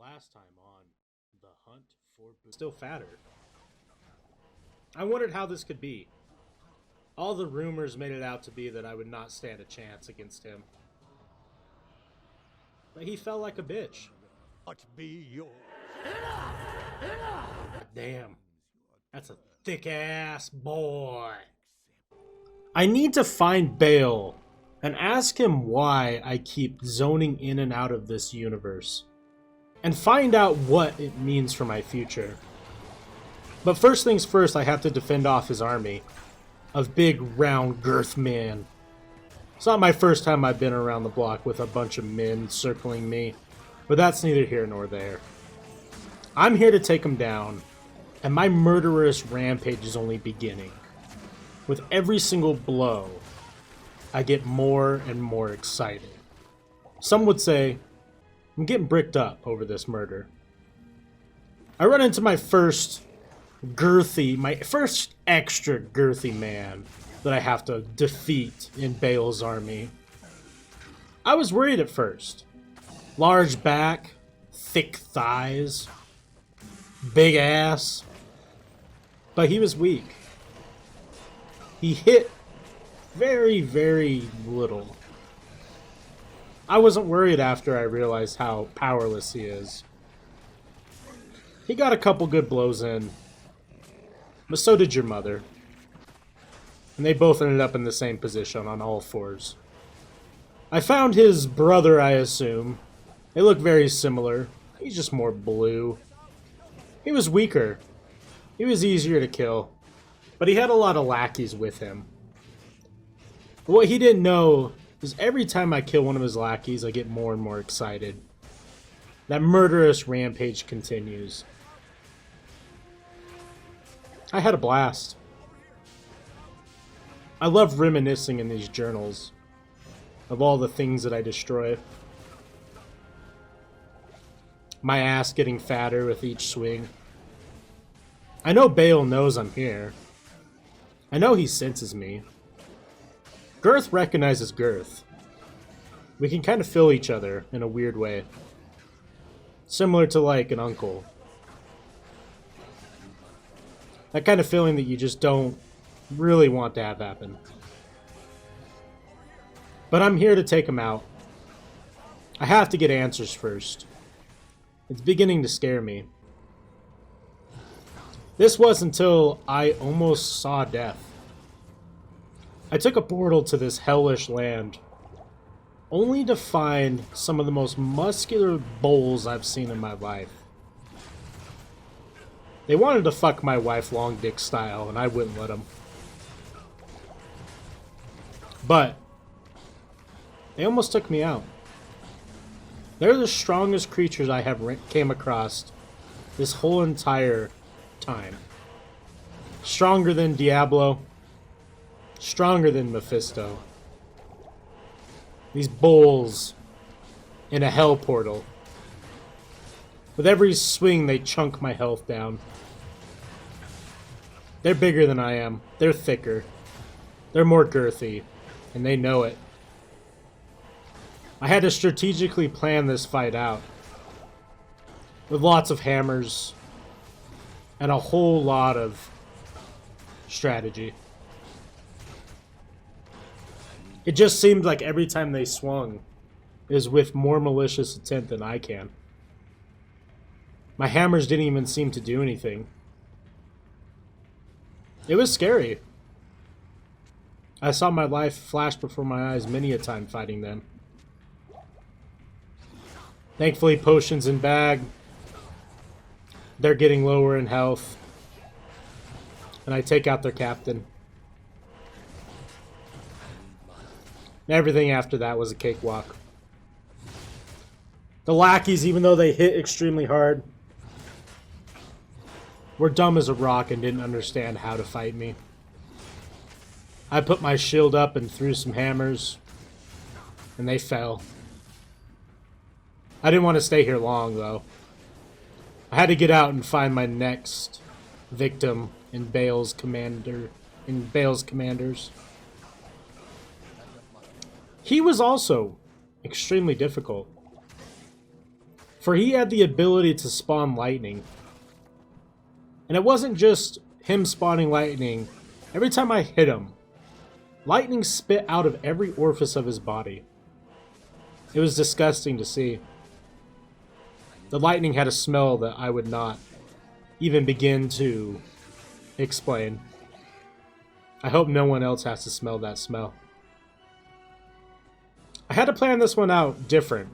Last time on the hunt for still fatter. I wondered how this could be. All the rumors made it out to be that I would not stand a chance against him. But he fell like a bitch. What be yours? Damn. That's a thick ass boy. I need to find Baal and ask him why I keep zoning in and out of this universe. And find out what it means for my future. But first things first, I have to defend off his army of big, round, girth men. It's not my first time I've been around the block with a bunch of men circling me, but that's neither here nor there. I'm here to take him down, and my murderous rampage is only beginning. With every single blow, I get more and more excited. Some would say, I'm getting bricked up over this murder. I run into my first extra girthy man that I have to defeat in Baal's army. I was worried at first. Large back, thick thighs, big ass. But he was weak. He hit very, very little. I wasn't worried after I realized how powerless he is. He got a couple good blows in, but so did your mother. And they both ended up in the same position on all fours. I found his brother, I assume. They look very similar. He's just more blue. He was weaker. He was easier to kill. But he had a lot of lackeys with him. But what he didn't know is every time I kill one of his lackeys, I get more and more excited. That murderous rampage continues. I had a blast. I love reminiscing in these journals of all the things that I destroy. My ass getting fatter with each swing. I know Baal knows I'm here. I know he senses me. Girth recognizes girth. We can kind of feel each other in a weird way. Similar to like an uncle. That kind of feeling that you just don't really want to have happen. But I'm here to take him out. I have to get answers first. It's beginning to scare me. This was until I almost saw death. I took a portal to this hellish land, only to find some of the most muscular bulls I've seen in my life. They wanted to fuck my wife long dick style, and I wouldn't let them. But they almost took me out. They're the strongest creatures I have came across this whole entire time. Stronger than Diablo. Stronger than Mephisto. These bulls in a hell portal. With every swing, they chunk my health down. They're bigger than I am. They're thicker. They're more girthy. And they know it. I had to strategically plan this fight out. With lots of hammers. And a whole lot of strategy. It just seemed like every time they swung, it was with more malicious intent than I can. My hammers didn't even seem to do anything. It was scary. I saw my life flash before my eyes many a time fighting them. Thankfully, potions in bag. They're getting lower in health. And I take out their captain. Everything after that was a cakewalk. The lackeys, even though they hit extremely hard, were dumb as a rock and didn't understand how to fight me. I put my shield up and threw some hammers, and they fell. I didn't want to stay here long, though. I had to get out and find my next victim in Baal's commanders. He was also extremely difficult. For he had the ability to spawn lightning. And it wasn't just him spawning lightning. Every time I hit him, lightning spit out of every orifice of his body. It was disgusting to see. The lightning had a smell that I would not even begin to explain. I hope no one else has to smell that smell. I had to plan this one out different.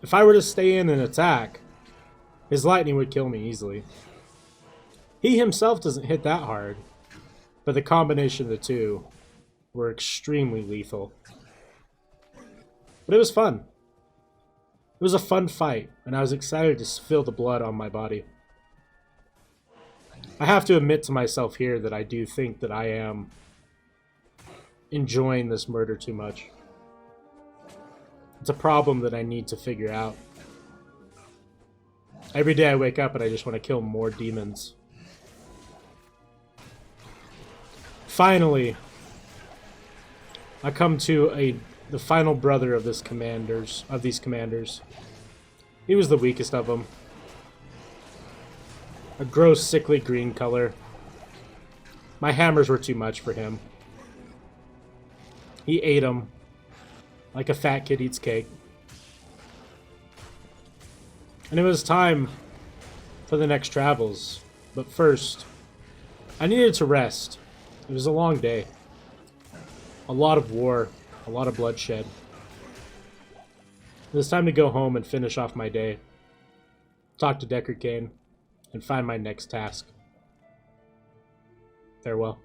If I were to stay in and attack, his lightning would kill me easily. He himself doesn't hit that hard, but the combination of the two were extremely lethal. But it was fun. It was a fun fight, and I was excited to feel the blood on my body. I have to admit to myself here that I do think that I am enjoying this murder too much. It's a problem that I need to figure out. Every day I wake up and I just want to kill more demons. Finally, I come to the final brother of these commanders. He was the weakest of them. A gross, sickly green color. My hammers were too much for him. He ate them like a fat kid eats cake. And it was time for the next travels. But first, I needed to rest. It was a long day. A lot of war. A lot of bloodshed. It was time to go home and finish off my day. Talk to Deckard Cain. And find my next task. Farewell.